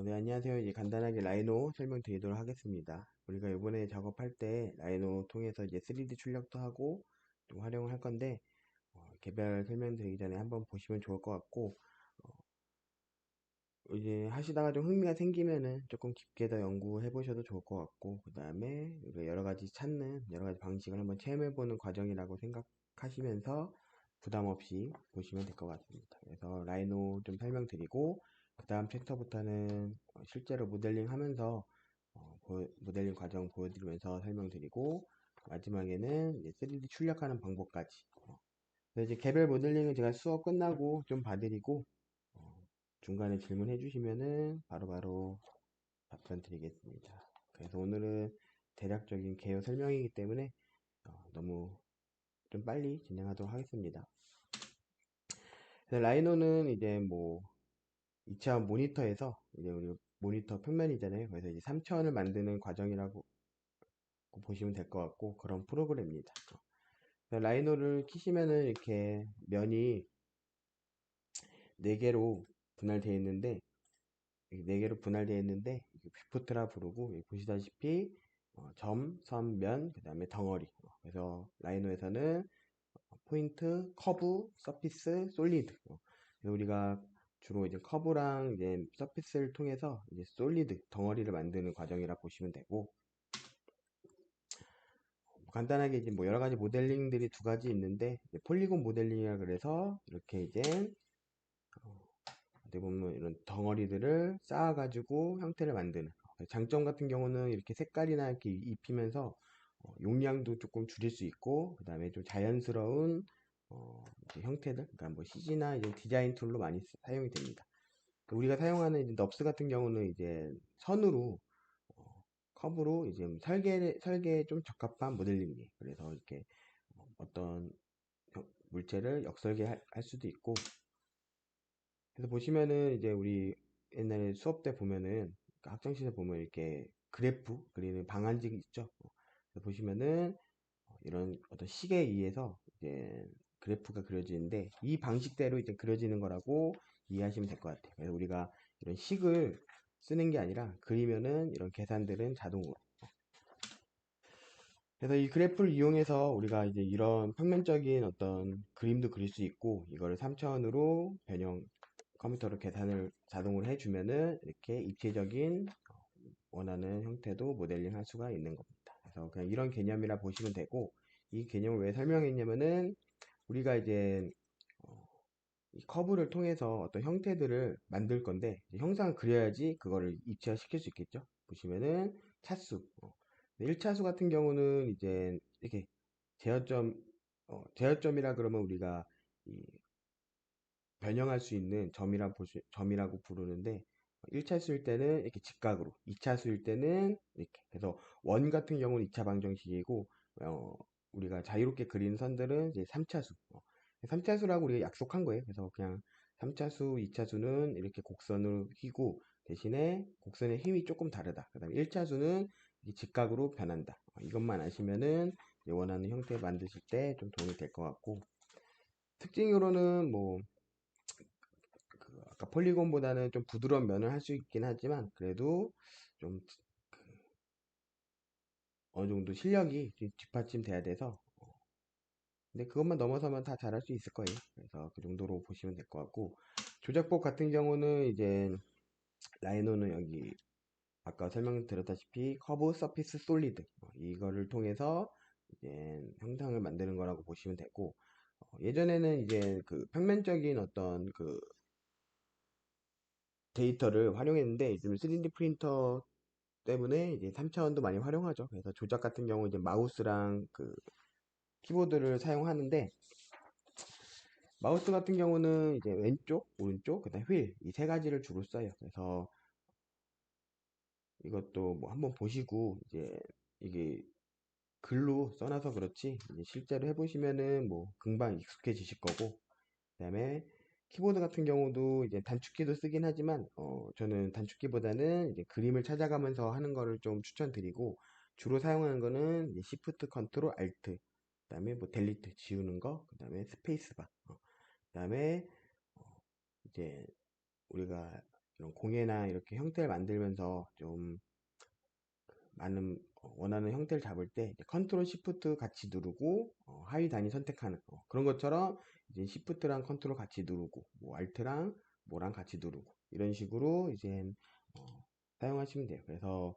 네, 안녕하세요. 이제 간단하게 라이노 설명드리도록 하겠습니다. 우리가 이번에 작업할 때 라이노 통해서 이제 3D 출력도 하고 좀 활용을 할 건데, 개별 설명드리기 전에 한번 보시면 좋을 것 같고, 이제 하시다가 좀 흥미가 생기면은 조금 깊게 더 연구해 보셔도 좋을 것 같고, 그 다음에 여러 가지 찾는 여러 가지 방식을 한번 체험해 보는 과정이라고 생각하시면서 부담 없이 보시면 될 것 같습니다. 그래서 라이노 좀 설명드리고, 그 다음 챕터부터는 실제로 모델링 하면서 모델링 과정 보여드리면서 설명드리고, 마지막에는 이제 3D 출력하는 방법까지. 그래서 이제 개별 모델링은 제가 수업 끝나고 좀 봐드리고, 어, 중간에 질문해 주시면은 바로바로 답변 드리겠습니다. 그래서 오늘은 대략적인 개요 설명이기 때문에 너무 좀 빨리 진행하도록 하겠습니다. 그래서 라이노는 이제 뭐 2차 모니터에서 이제 우리 모니터 평면이잖아요. 그래서 이제 3차원을 만드는 과정이라고 보시면 될 것 같고 그런 프로그램입니다. 그래서 라이노를 키시면은 이렇게 면이 4개로 분할되어 있는데 이렇게 4개로 분할되어 있는데 뷰포트라 부르고 여기 보시다시피 점, 선, 면, 그 다음에 덩어리. 그래서 라이노에서는 포인트, 커브, 서피스, 솔리드. 그래서 우리가 주로 이제 커브랑 이제 서피스를 통해서 이제 솔리드 덩어리를 만드는 과정이라 보시면 되고 간단하게 이제 뭐 여러 가지 모델링들이 두 가지 있는데 폴리곤 모델링이라 그래서 이렇게 이제 어떻게 보면 이런 덩어리들을 쌓아가지고 형태를 만드는 장점 같은 경우는 이렇게 색깔이나 이렇게 입히면서 용량도 조금 줄일 수 있고 그 다음에 좀 자연스러운 이제 형태들 그러니까 뭐 CG나 이제 디자인 툴로 많이 사용이 됩니다. 우리가 사용하는 이제 넙스 같은 경우는 이제 선으로 커브로 이제 설계에 좀 적합한 모델링이에요. 그래서 이렇게 어떤 물체를 역설계할 수도 있고 그래서 보시면은 이제 우리 옛날에 수업 때 보면은 그 학창시절 보면 이렇게 그래프 그리는 방한식 있죠. 그래서 보시면은 이런 어떤 식에 의해서 이제 그래프가 그려지는데 이 방식대로 이제 그려지는 거라고 이해하시면 될 것 같아요. 그래서 우리가 이런 식을 쓰는 게 아니라 그리면은 이런 계산들은 자동으로. 그래서 이 그래프를 이용해서 우리가 이제 이런 평면적인 어떤 그림도 그릴 수 있고 이거를 3차원으로 변형 컴퓨터로 계산을 자동으로 해주면은 이렇게 입체적인 원하는 형태도 모델링 할 수가 있는 겁니다. 그래서 그냥 이런 개념이라 보시면 되고 이 개념을 왜 설명했냐면은 우리가 이제 어, 이 커브를 통해서 어떤 형태들을 만들 건데 형상을 그려야지 그거를 입체화 시킬 수 있겠죠. 보시면은 차수 1차수 같은 경우는 이제 이렇게 제어점 제어점이라 그러면 우리가 이 변형할 수 있는 점이라고 부르는데 1차수일 때는 이렇게 직각으로 2차수일 때는 이렇게 그래서 원 같은 경우는 2차 방정식이고 우리가 자유롭게 그리는 선들은 이제 3차수 3차수라고 우리가 약속한 거예요. 그래서 그냥 3차수, 2차수는 이렇게 곡선을 휘고 대신에 곡선의 힘이 조금 다르다. 그 다음에 1차수는 직각으로 변한다. 이것만 아시면은 원하는 형태 만드실 때 좀 도움이 될 것 같고 특징으로는 뭐 아까 폴리곤보다는 좀 부드러운 면을 할 수 있긴 하지만 그래도 좀 어느 정도 실력이 뒷받침 돼야 돼서 근데 그것만 넘어서면 다 잘할 수 있을 거예요. 그래서 그 정도로 보시면 될 것 같고 조작법 같은 경우는 이제 라이노는 여기 아까 설명드렸다시피 커브, 서피스, 솔리드 이거를 통해서 이제 형상을 만드는 거라고 보시면 되고 예전에는 이제 그 평면적인 어떤 그 데이터를 활용했는데 요즘 3D 프린터 때문에 이제 3차원도 많이 활용하죠. 그래서 조작 같은 경우 이제 마우스랑 그 키보드를 사용하는데 마우스 같은 경우는 이제 왼쪽, 오른쪽, 그다음 휠 이 세 가지를 주로 써요. 그래서 이것도 뭐 한번 보시고 이제 이게 글로 써놔서 그렇지 이제 실제로 해보시면은 뭐 금방 익숙해지실 거고 그다음에 키보드 같은 경우도 이제 단축키도 쓰긴 하지만 저는 단축키보다는 이제 그림을 찾아가면서 하는 거를 좀 추천드리고 주로 사용하는 거는 이제 Shift, Ctrl, Alt 그다음에 뭐 델리트 지우는 거 그다음에 스페이스바 그다음에 이제 우리가 이런 공예나 이렇게 형태를 만들면서 좀 많은 원하는 형태를 잡을 때 컨트롤 시프트 같이 누르고 하위 단위 선택하는 그런 것처럼 이제 시프트랑 컨트롤 같이 누르고 뭐 알트랑 뭐랑 같이 누르고 이런 식으로 이제 사용하시면 돼요. 그래서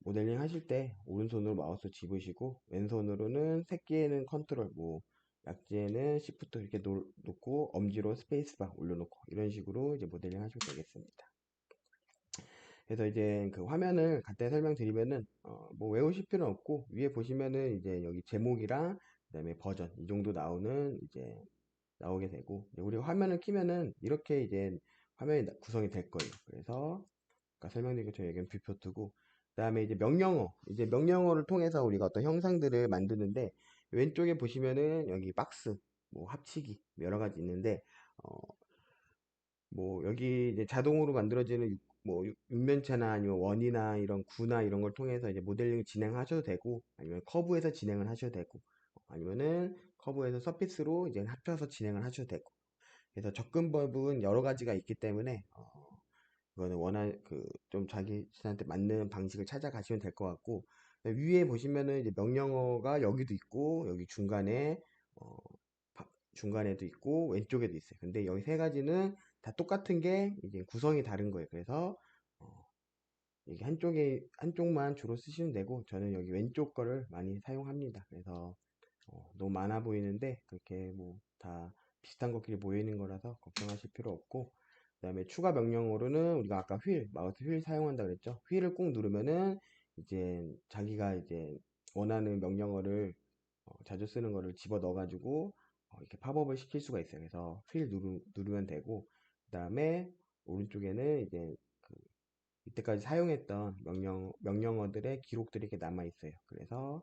모델링 하실 때 오른손으로 마우스 집으시고 왼손으로는 새끼에는 컨트롤 뭐 약지에는 시프트 이렇게 놓고 엄지로 스페이스바 올려놓고 이런 식으로 이제 모델링 하시면 되겠습니다. 그래서 이제 그 화면을 간단히 설명드리면은 뭐 외우실 필요는 없고 위에 보시면은 이제 여기 제목이랑 그다음에 버전 이 정도 나오는 이제 나오게 되고 이제 우리 화면을 키면은 이렇게 이제 화면이 구성이 될 거예요. 그래서 아까 설명드린 것처럼 여기는 뷰표 트고 그다음에 이제 명령어를 통해서 우리가 어떤 형상들을 만드는데 왼쪽에 보시면은 여기 박스 뭐 합치기 여러 가지 있는데 어, 뭐 여기 이제 자동으로 만들어지는 뭐 육면체나 아니면 원이나 이런 구나 이런 걸 통해서 이제 모델링 진행하셔도 되고 아니면 커브에서 진행을 하셔도 되고 아니면은 커브에서 서피스로 이제 합쳐서 진행을 하셔도 되고 그래서 접근법은 여러 가지가 있기 때문에 그거는 원할 그 좀 자기한테 맞는 방식을 찾아가시면 될 것 같고 위에 보시면은 이제 명령어가 여기도 있고 여기 중간에 어, 중간에도 있고 왼쪽에도 있어요. 근데 여기 세 가지는 다 똑같은 게 이제 구성이 다른 거예요. 그래서 어, 이게 한쪽만 주로 쓰시면 되고 저는 여기 왼쪽 거를 많이 사용합니다. 그래서 너무 많아 보이는데 그렇게 뭐 다 비슷한 것끼리 모여 있는 거라서 걱정하실 필요 없고 그다음에 추가 명령어로는 우리가 아까 마우스 휠 사용한다 그랬죠. 휠을 꾹 누르면은 이제 자기가 이제 원하는 명령어를 자주 쓰는 거를 집어 넣어 가지고 이렇게 팝업을 시킬 수가 있어요. 그래서 누르면 되고 그다음에 오른쪽에는 이제 그 이때까지 사용했던 명령어들의 기록들이 이렇게 남아 있어요. 그래서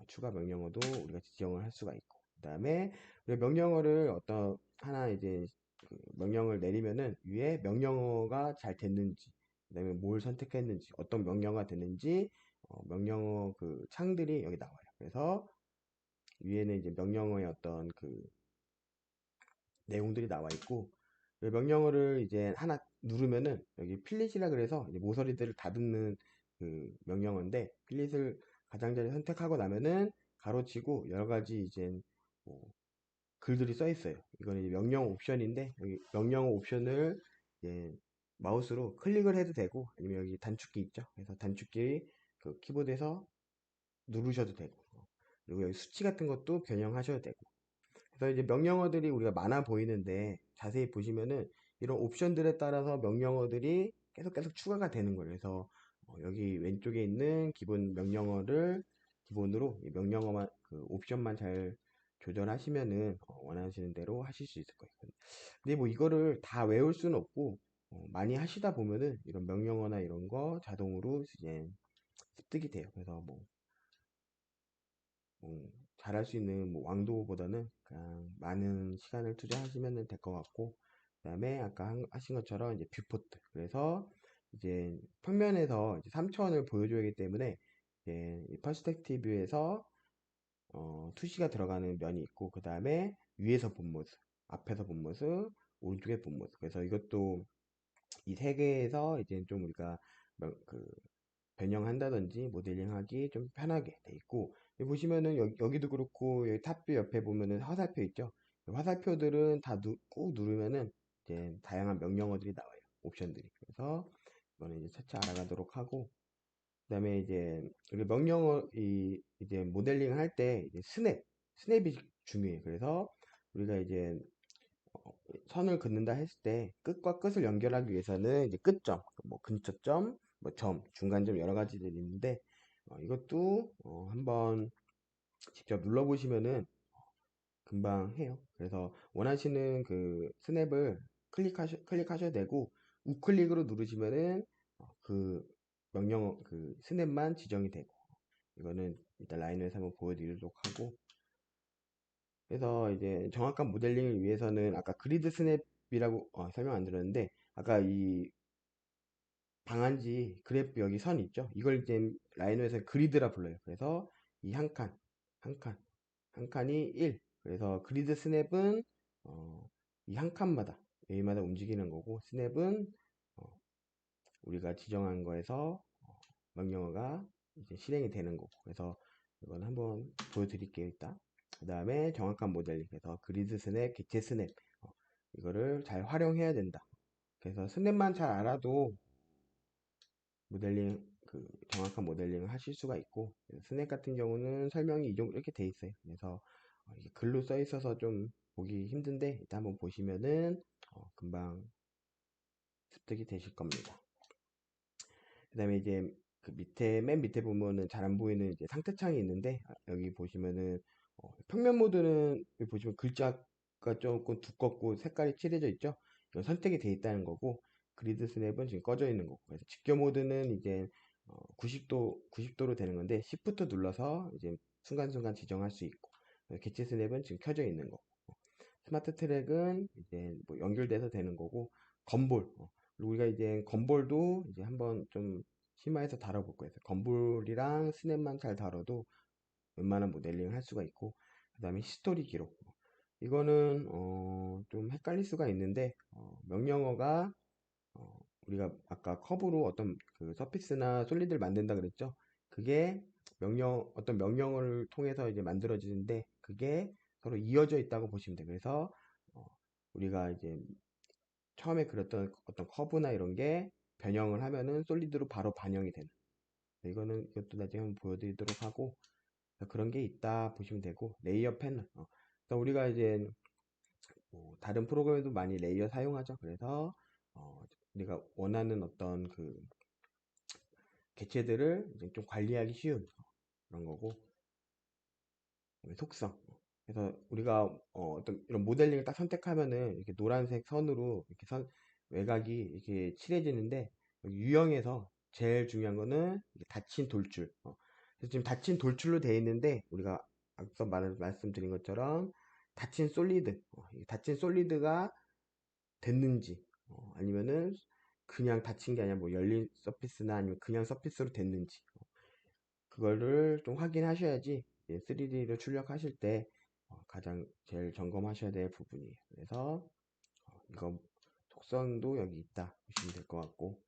추가 명령어도 우리가 지정을 할 수가 있고 그 다음에 명령어를 어떤 하나 이제 그 명령을 내리면은 위에 명령어가 잘 됐는지 그다음에 뭘 선택했는지 어떤 명령어가 됐는지 명령어 그 창들이 여기 나와요. 그래서 위에는 이제 명령어의 어떤 그 내용들이 나와 있고 명령어를 이제 하나 누르면은 여기 필릿이라 그래서 이제 모서리들을 다듬는 그 명령어인데 필릿을 가장자리 선택하고 나면은 가로치고 여러 가지 이제 뭐 글들이 써 있어요. 이거는 이제 명령 옵션인데 여기 명령어 옵션을 이제 마우스로 클릭을 해도 되고 아니면 여기 단축키 있죠. 그래서 단축키 그 키보드에서 누르셔도 되고 그리고 여기 수치 같은 것도 변형하셔도 되고 그래서 이제 명령어들이 우리가 많아 보이는데 자세히 보시면은 이런 옵션들에 따라서 명령어들이 계속 추가가 되는 거예요. 그래서 여기 왼쪽에 있는 기본 명령어를 기본으로 이 명령어만 그 옵션만 잘 조절하시면은 원하시는 대로 하실 수 있을 거예요. 근데 뭐 이거를 다 외울 수는 없고 많이 하시다 보면은 이런 명령어나 이런 거 자동으로 이제 습득이 돼요. 그래서 뭐 잘할 수 있는 뭐 왕도보다는 그냥 많은 시간을 투자하시면 될 것 같고 그다음에 아까 하신 것처럼 이제 뷰포트 그래서 이제 평면에서 이제 3차원을 보여줘야 하기 때문에 이제 이 퍼스펙티브에서 투시가 들어가는 면이 있고 그 다음에 위에서 본 모습 앞에서 본 모습 오른쪽에 본 모습 그래서 이것도 이 세 개에서 이제 좀 우리가 그 변형한다든지 모델링하기 좀 편하게 돼 있고 여기 보시면은 여기도 그렇고 여기 탑뷰 옆에 보면은 화살표 있죠. 화살표들은 다 꾹 누르면은 이제 다양한 명령어들이 나와요. 옵션들이. 그래서 이거는 이제 차차 알아가도록 하고 그다음에 이제 우리 명령어 이제 모델링 할 때 이제 스냅이 중요해요. 그래서 우리가 이제 선을 긋는다 했을 때 끝과 끝을 연결하기 위해서는 이제 끝점, 뭐 근처점, 뭐 점, 중간점 여러 가지들이 있는데 이것도 한번 직접 눌러보시면은 금방 해요. 그래서 원하시는 그 스냅을 클릭하셔야 되고 우클릭으로 누르시면은 그 명령어 그 스냅만 지정이 되고 이거는 일단 라이너에서 한번 보여드리도록 하고 그래서 이제 정확한 모델링을 위해서는 아까 그리드 스냅이라고 설명 안 드렸는데 아까 이 방한지 그래프 여기 선 있죠? 이걸 이제 라이노에서 그리드라 불러요. 그래서 이 한 칸, 한 칸이 1. 그래서 그리드 스냅은 이 한 칸마다 여기마다 움직이는 거고 스냅은 우리가 지정한 거에서 명령어가 이제 실행이 되는 거고. 그래서 이건 한번 보여드릴게요, 일단. 그 다음에 정확한 모델링. 그래서 그리드 스냅, 개체 스냅. 이거를 잘 활용해야 된다. 그래서 스냅만 잘 알아도 모델링, 정확한 모델링을 하실 수가 있고, 스냅 같은 경우는 설명이 이렇게 돼 있어요. 그래서 이게 글로 써 있어서 좀 보기 힘든데, 일단 한번 보시면은 금방 습득이 되실 겁니다. 그 다음에 이제 맨 밑에 보면은 잘 안 보이는 이제 상태창이 있는데, 여기 보시면은 평면 모드는 여기 보시면 글자가 조금 두껍고 색깔이 칠해져 있죠. 이건 선택이 돼 있다는 거고, 그리드 스냅은 지금 꺼져 있는 거고. 그래서 직교 모드는 이제 90도로 되는 건데, Shift 눌러서 이제 순간순간 지정할 수 있고, 개체 스냅은 지금 켜져 있는 거고, 스마트 트랙은 이제 뭐 연결돼서 되는 거고, 건볼. 그리고 우리가 이제 건볼도 이제 한번 좀 심화해서 다뤄볼 거예요. 건볼이랑 스냅만 잘 다뤄도 웬만한 모델링을 할 수가 있고, 그 다음에 히스토리 기록. 이거는 좀 헷갈릴 수가 있는데, 명령어가 우리가 아까 커브로 어떤 그 서피스나 솔리드를 만든다 그랬죠. 그게 어떤 명령어를 통해서 이제 만들어지는데, 그게 서로 이어져 있다고 보시면 돼요. 그래서 어, 우리가 이제 처음에 그렸던 어떤 커브나 이런 게 변형을 하면은 솔리드로 바로 반영이 되는. 이것도 나중에 한번 보여드리도록 하고, 그런 게 있다 보시면 되고, 레이어 패널. 그러니까 우리가 이제 뭐 다른 프로그램에도 많이 레이어 사용하죠. 그래서 우리가 원하는 어떤 그 개체들을 이제 좀 관리하기 쉬운 그런 거고, 속성. 그래서 우리가 떤 이런 모델링을 딱 선택하면은 이렇게 노란색 선으로 이렇게 외곽이 이렇게 칠해지는데, 유형에서 제일 중요한 거는 이게 닫힌 돌출. 그래서 지금 닫힌 돌출로 되어 있는데, 우리가 앞서 말씀드린 것처럼 닫힌 솔리드, 이 닫힌 솔리드가 됐는지, 아니면은 그냥 닫힌 게 아니라 뭐 열린 서피스나 아니면 그냥 서피스로 됐는지, 그거를 좀 확인하셔야지 3D를 출력하실 때 가장 제일 점검하셔야 될 부분이에요. 그래서 이거 속성도 여기 있다 보시면 될 것 같고,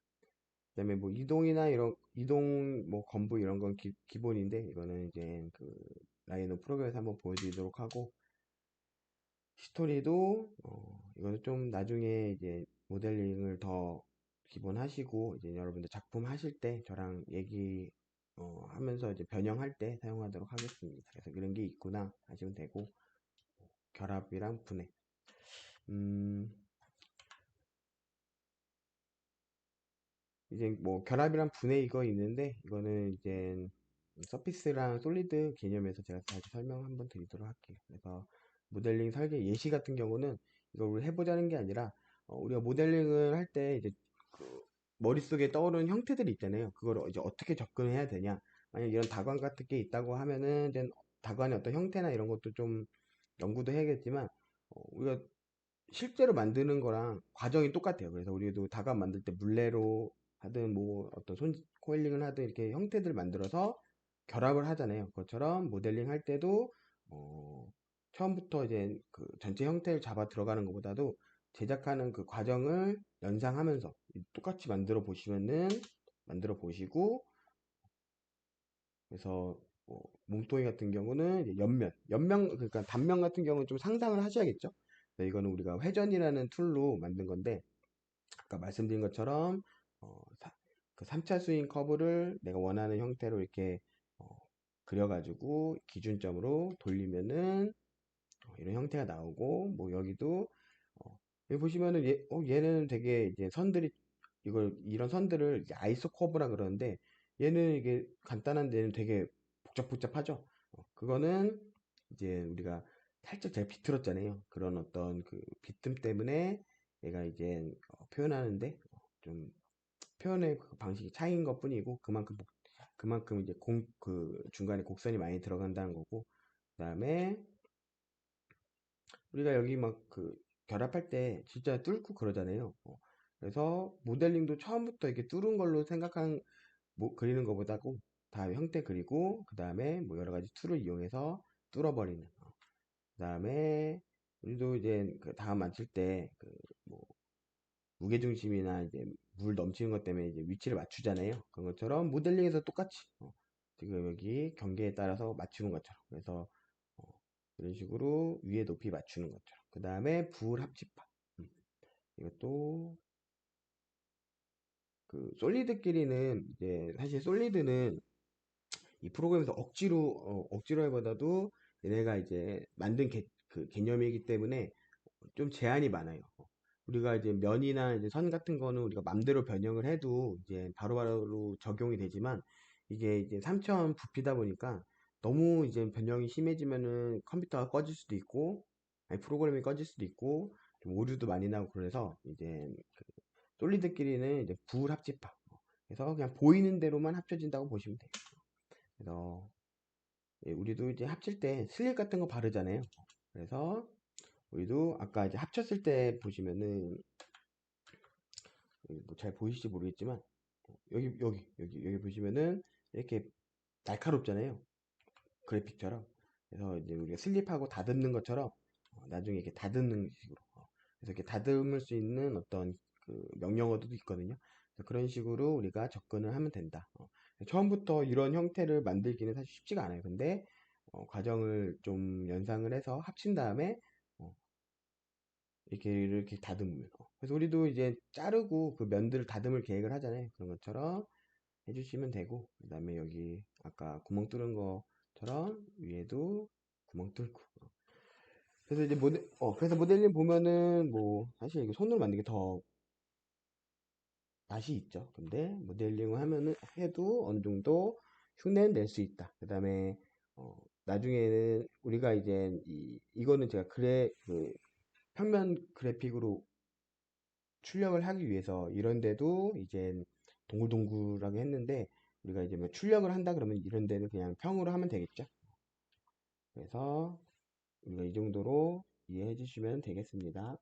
그다음에 뭐 이동이나 이동 뭐 건부 이런 건 기본인데, 이거는 이제 그 라이노 프로그램에서 한번 보여드리도록 하고, 스토리도 이거는 좀 나중에 이제 모델링을 더 기본 하시고 이제 여러분들 작품 하실 때 저랑 얘기 하면서 이제 변형할 때 사용하도록 하겠습니다. 그래서 이런 게 있구나 하시면 되고, 결합이랑 분해. 음, 이제 뭐 결합이랑 분해 이거 있는데, 이거는 이제 서피스랑 솔리드 개념에서 제가 다시 설명 한번 드리도록 할게요. 그래서 모델링 설계 예시 같은 경우는 이걸 우리 해보자는 게 아니라, 우리가 모델링을 할 때 이제 그 머릿속에 떠오르는 형태들이 있잖아요. 그걸 이제 어떻게 접근해야 되냐. 만약 이런 다관 같은 게 있다고 하면은 이제 다관의 어떤 형태나 이런 것도 좀 연구도 해야겠지만, 우리가 실제로 만드는 거랑 과정이 똑같아요. 그래서 우리도 다감 만들 때 물레로 하든 뭐 어떤 코일링을 하든 이렇게 형태들을 만들어서 결합을 하잖아요. 그것처럼 모델링 할 때도 처음부터 이제 그 전체 형태를 잡아 들어가는 것보다도 제작하는 그 과정을 연상하면서 똑같이 만들어 보시고, 그래서 뭐 몸통이 같은 경우는 이제 옆면 그러니까 단면 같은 경우는 좀 상상을 하셔야겠죠. 네, 이거는 우리가 회전이라는 툴로 만든 건데, 아까 말씀드린 것처럼 어, 그 3차 스윙 커브를 내가 원하는 형태로 이렇게 어, 그려가지고 기준점으로 돌리면은 이런 형태가 나오고, 뭐 여기도 여기 보시면은 얘는 되게 이제 선들이 이런 선들을 이제 아이소 커브라 그러는데, 얘는 이게 간단한데 얘는 되게 복잡하죠. 그거는 이제 우리가 살짝 제가 비틀었잖아요. 그런 어떤 그 비틈 때문에 얘가 이제 표현하는데 좀 표현의 그 방식이 차이인 것 뿐이고, 그만큼 이제 그 중간에 곡선이 많이 들어간다는 거고, 그 다음에 우리가 여기 막 그 결합할 때 진짜 뚫고 그러잖아요. 그래서 모델링도 처음부터 이렇게 뚫은 걸로 그리는 것보다고 다 형태 그리고, 그 다음에 뭐 여러 가지 툴을 이용해서 뚫어버리는. 그 다음에 우리도 이제 그 다음 만칠 때뭐 무게중심이나 이제 물 넘치는 것 때문에 이제 위치를 맞추잖아요. 그런 것처럼 모델링에서 똑같이 지금 여기 경계에 따라서 맞추는 것처럼. 그래서 어, 이런 식으로 위에 높이 맞추는 것처럼. 그 다음에 불 합집합. 이것도 그 솔리드끼리는 이제 사실 솔리드는 이 프로그램에서 억지로 해보다도 얘네가 이제 만든 그 개념이기 때문에 좀 제한이 많아요. 우리가 이제 면이나 이제 선 같은 거는 우리가 맘대로 변형을 해도 이제 바로바로 적용이 되지만 이게 이제 3차원 부피다 보니까 너무 이제 변형이 심해지면은 컴퓨터가 꺼질 수도 있고 아니 프로그램이 꺼질 수도 있고 좀 오류도 많이 나고 그래서 이제 그 솔리드끼리는 이제 불합집합. 그래서 그냥 보이는 대로만 합쳐진다고 보시면 돼요. 그래서 우리도 이제 합칠 때 슬립 같은 거 바르잖아요. 그래서 우리도 아까 이제 합쳤을 때 보시면은 뭐잘 보이실지 모르겠지만 여기 보시면은 이렇게 날카롭잖아요. 그래픽처럼. 그래서 이제 우리가 슬립하고 다듬는 것처럼 나중에 이렇게 다듬는 식으로 그래서 이렇게 다듬을 수 있는 어떤 그 명령어도 있거든요. 그래서 그런 식으로 우리가 접근을 하면 된다. 처음부터 이런 형태를 만들기는 사실 쉽지가 않아요. 근데 과정을 좀 연상을 해서 합친 다음에 어, 이렇게 다듬으면 그래서 우리도 이제 자르고 그 면들을 다듬을 계획을 하잖아요. 그런 것처럼 해주시면 되고 그 다음에 여기 아까 구멍 뚫은 것처럼 위에도 구멍 뚫고 그래서 이제 그래서 모델링 보면은 뭐 사실 이거 손으로 만드는 게 더 맛이 있죠. 근데 모델링을 하면은 해도 어느 정도 흉내는 낼 수 있다. 그 다음에 나중에는 우리가 이제 이거는 제가 그 평면 그래픽으로 출력을 하기 위해서 이런데도 이제 동글동글하게 했는데 우리가 이제 뭐 출력을 한다 그러면 이런 데는 그냥 평으로 하면 되겠죠. 그래서 우리가 이 정도로 이해해 주시면 되겠습니다.